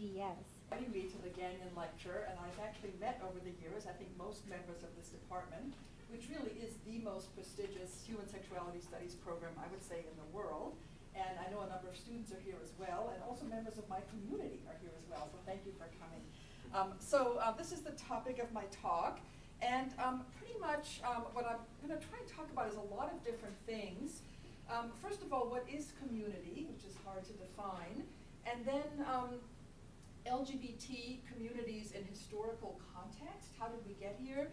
GS. Inviting me to the Gagnon lecture, and I've actually met over the years, I think most members of this department, which really is the most prestigious human sexuality studies program, I would say, in the world. And I know a number of students are here as well, and also members of my community are here as well, so thank you for coming. This is the topic of my talk, and pretty much what I'm going to try and talk about is a lot of different things. First of all, what is community, which is hard to define, and then LGBT communities in historical context, how did we get here?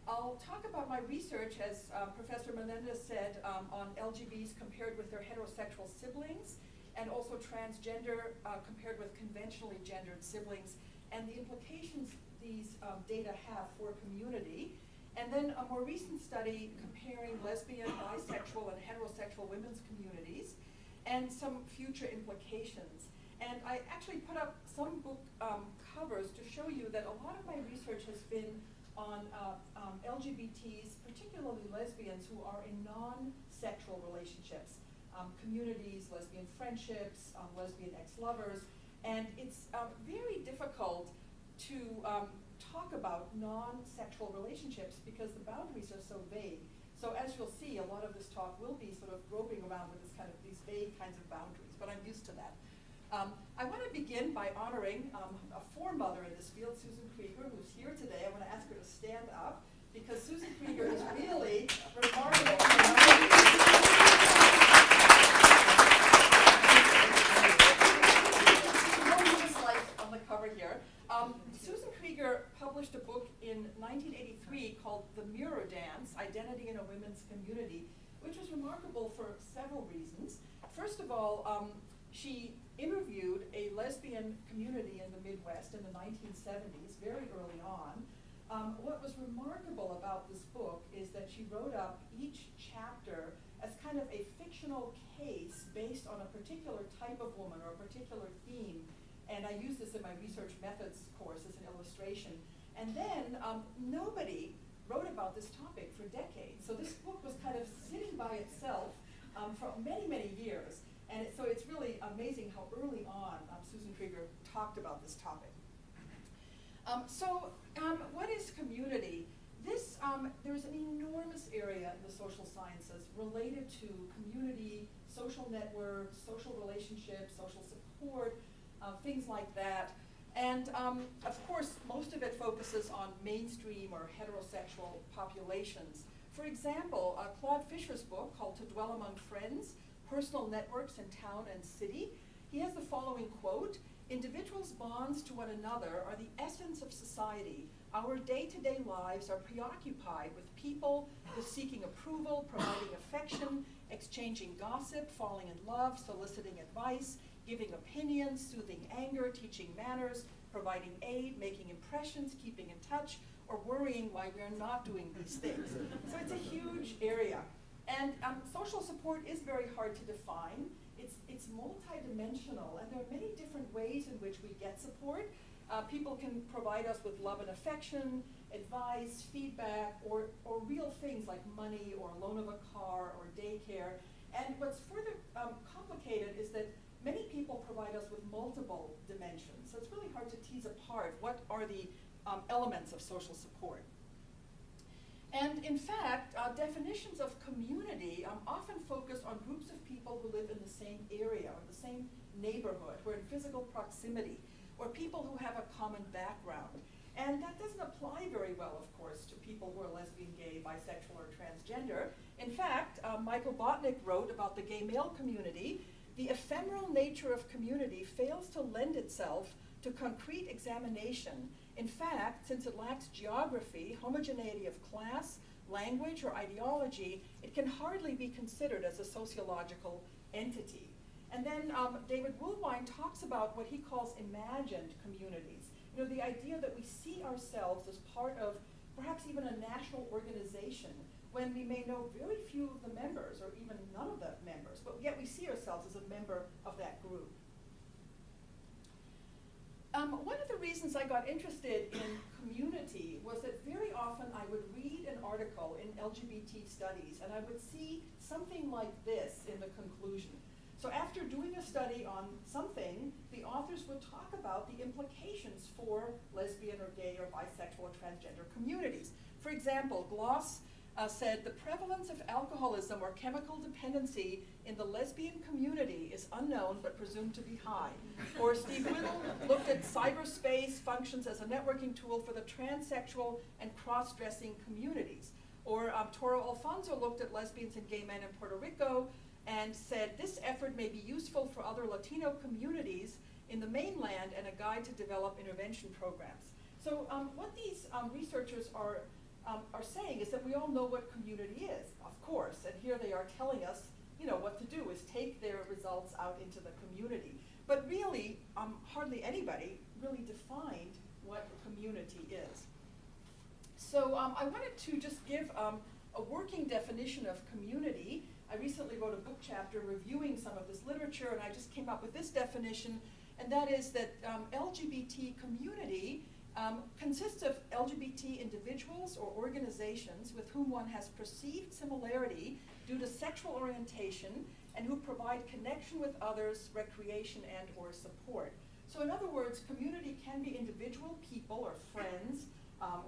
I'll talk about my research, as Professor Menendez said, on LGBTs compared with their heterosexual siblings, and also transgender compared with conventionally gendered siblings, and the implications these data have for community. And then a more recent study comparing lesbian, bisexual, and heterosexual women's communities, and some future implications. And I actually put up some book covers to show you that a lot of my research has been on LGBTs, particularly lesbians who are in non-sexual relationships, communities, lesbian friendships, lesbian ex-lovers, and it's very difficult to talk about non-sexual relationships because the boundaries are so vague. So as you'll see, a lot of this talk will be sort of groping around with these vague kinds of boundaries, but I'm used to that. I want to begin by honoring a foremother in this field, Susan Krieger, who's here today. I want to ask her to stand up because Susan Krieger is really remarkable. Just like on the cover here. Susan Krieger published a book in 1983 called The Mirror Dance, Identity in a Women's Community, which was remarkable for several reasons. First of all, she interviewed a lesbian community in the Midwest in the 1970s, very early on. What was remarkable about this book is that she wrote up each chapter as kind of a fictional case based on a particular type of woman or a particular theme. And I use this in my research methods course as an illustration. And then nobody wrote about this topic for decades. So this book was kind of sitting by itself for many, many years. And so it's really amazing how early on Susan Krieger talked about this topic. What is community? There's an enormous area in the social sciences related to community, social networks, social relationships, social support, things like that. And of course, most of it focuses on mainstream or heterosexual populations. For example, Claude Fisher's book called To Dwell Among Friends, Personal Networks in Town and City, he has the following quote: "Individuals' bonds to one another are the essence of society. Our day-to-day lives are preoccupied with people, with seeking approval, providing affection, exchanging gossip, falling in love, soliciting advice, giving opinions, soothing anger, teaching manners, providing aid, making impressions, keeping in touch, or worrying why we are not doing these things." So it's a huge area. And social support is very hard to define. It's multidimensional, and there are many different ways in which we get support. People can provide us with love and affection, advice, feedback, or real things like money or a loan of a car or daycare. And what's further complicated is that many people provide us with multiple dimensions. So it's really hard to tease apart what are the elements of social support. And in fact, definitions of community often focus on groups of people who live in the same area or the same neighborhood, who are in physical proximity, or people who have a common background. And that doesn't apply very well, of course, to people who are lesbian, gay, bisexual, or transgender. In fact, Michael Botnick wrote about the gay male community: "The ephemeral nature of community fails to lend itself to concrete examination. In fact, since it lacks geography, homogeneity of class, language, or ideology, it can hardly be considered as a sociological entity." And then David Woolwine talks about what he calls imagined communities. You know, the idea that we see ourselves as part of perhaps even a national organization when we may know very few of the members or even none of the members, but yet we see ourselves as a member of that group. One of the reasons I got interested in community was that very often I would read an article in LGBT studies and I would see something like this in the conclusion. So after doing a study on something, the authors would talk about the implications for lesbian or gay or bisexual or transgender communities. For example, Gloss said the prevalence of alcoholism or chemical dependency in the lesbian community is unknown but presumed to be high. Or Steve Whittle looked at cyberspace functions as a networking tool for the transsexual and cross-dressing communities. Or Toro Alfonso looked at lesbians and gay men in Puerto Rico and said this effort may be useful for other Latino communities in the mainland and a guide to develop intervention programs. So what these researchers are saying is that we all know what community is, of course, and here they are telling us, what to do is take their results out into the community. But really, hardly anybody really defined what a community is. So I wanted to just give a working definition of community. I recently wrote a book chapter reviewing some of this literature, and I just came up with this definition, and that is that LGBT community consists of LGBT individuals or organizations with whom one has perceived similarity due to sexual orientation and who provide connection with others, recreation, and or support. So in other words, community can be individual people or friends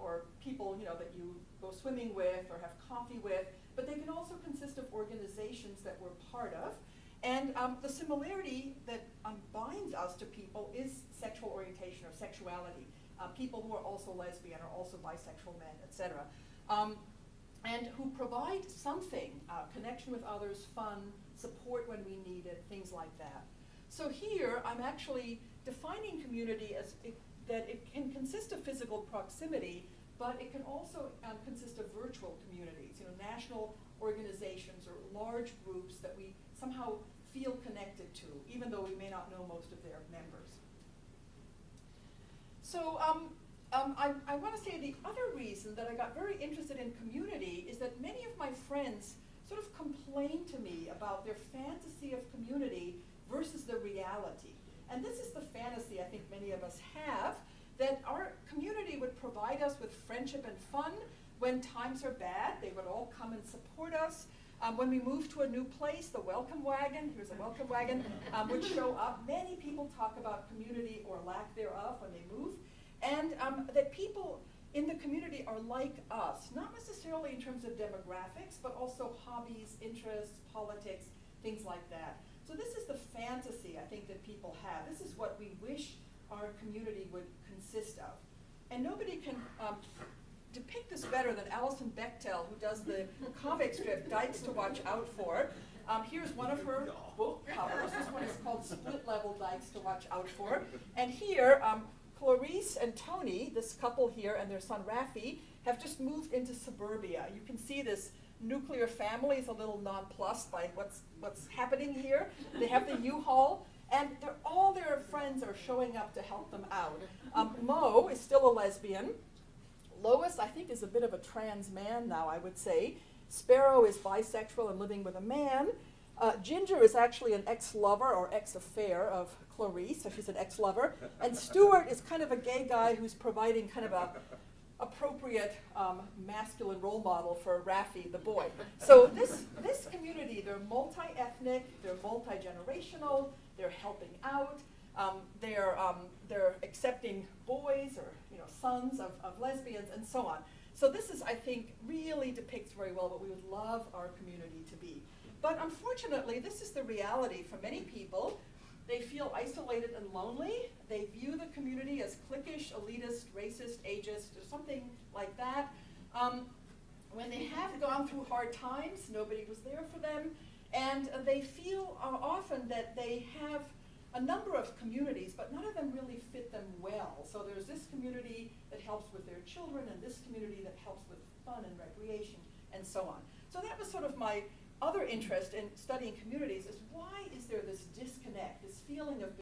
or people that you go swimming with or have coffee with, but they can also consist of organizations that we're part of. And the similarity that binds us to people is sexual orientation or sexuality. People who are also lesbian or also bisexual men, etc. And who provide something, connection with others, fun, support when we need it, things like that. So here I'm actually defining community as that it can consist of physical proximity, but it can also consist of virtual communities, national organizations or large groups that we somehow feel connected to, even though we may not know most of their members. So I want to say the other reason that I got very interested in community is that many of my friends sort of complain to me about their fantasy of community versus the reality. And this is the fantasy I think many of us have, that our community would provide us with friendship and fun. When times are bad, they would all come and support us. When we move to a new place, the welcome wagon, here's a welcome wagon, would show up. Many people talk about community or lack thereof when they move. And that people in the community are like us, not necessarily in terms of demographics, but also hobbies, interests, politics, things like that. So this is the fantasy I think that people have. This is what we wish our community would consist of. And nobody can depict this better than Alison Bechtel, who does the comic strip Dykes to Watch Out For. Here's one of her book covers. This one is called Split Level Dykes to Watch Out For. And here, Clarice and Tony, this couple here, and their son Raffi, have just moved into suburbia. You can see this nuclear family is a little nonplussed by what's happening here. They have the U-Haul, and all their friends are showing up to help them out. Mo is still a lesbian. Lois, I think, is a bit of a trans man now, I would say. Sparrow is bisexual and living with a man. Ginger is actually an ex-lover or ex-affair of Clarice, so she's an ex-lover. And Stuart is kind of a gay guy who's providing kind of a appropriate masculine role model for Raffi, the boy. So this community, they're multi-ethnic, they're multi-generational, they're helping out, they're accepting boys or sons of lesbians and so on. So this is, I think, really depicts very well what we would love our community to be. But unfortunately, this is the reality for many people. They feel isolated and lonely. They view the community as cliquish, elitist, racist, ageist, or something like that. When they have gone through hard times, nobody was there for them. And they feel often that they have a number of communities, but none of them really fit them well. So there's this community that helps with their children, and this community that helps with fun and recreation, and so on. So that was sort of my other interest in studying communities, is why is there this disconnect, this feeling of